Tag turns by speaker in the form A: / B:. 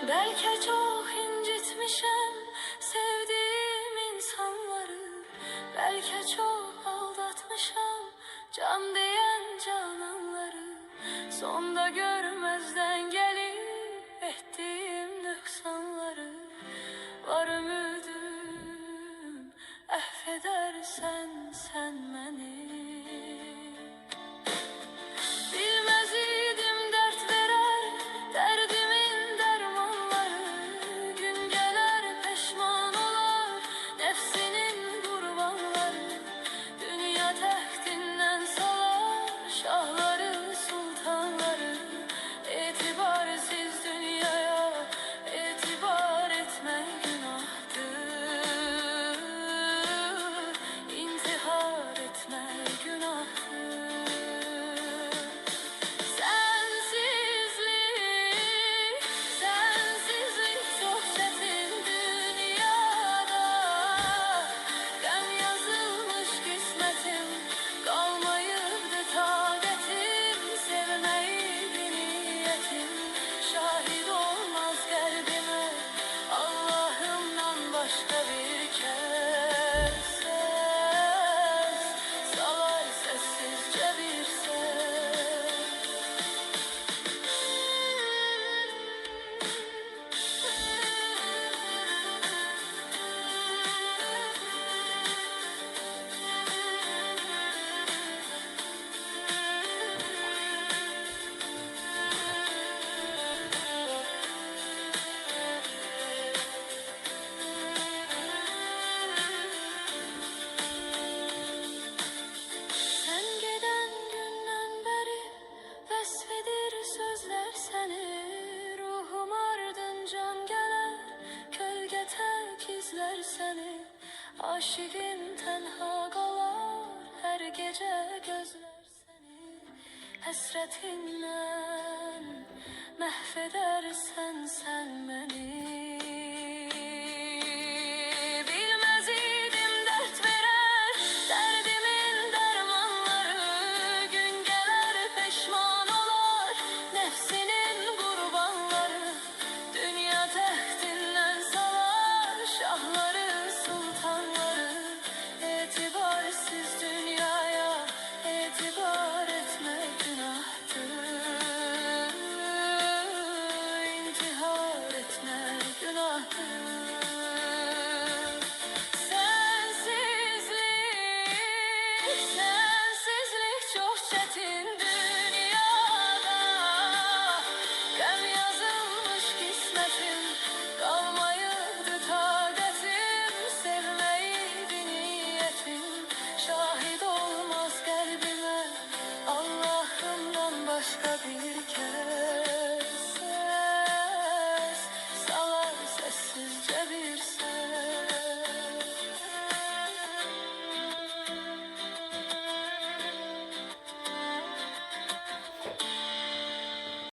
A: Belki çok incitmişim sevdiğim insanları, belki çok aldatmışım can diyen cananları. Sonda görmezden gelip ettiğim noksanları, var ümidim affedersen sen beni. Bilmez idim dert verer derdimin dermanları, gün gelir peşman olur nefsinin kurbanları. Dünya tehtinden salar şahları sultanları, itibarsiz dünyaya itibar etme günahtır, intihar etme günahtır. Sensizlik çok çetin dünyada, gam yazılmış kısmetim, kalmayıptı taqetim, sevmeydi niyetim, şahit olmaz kalbime Allah'ımdan başka bir kez ses, salar sessizce bir ses. Sen giden günden beri vesvedir sözler seni, ruhum ardıncan gelir kölge tek izler seni. Aşığım tenha kalar her gece gözler seni, hasretinle mahvedersen sen beni.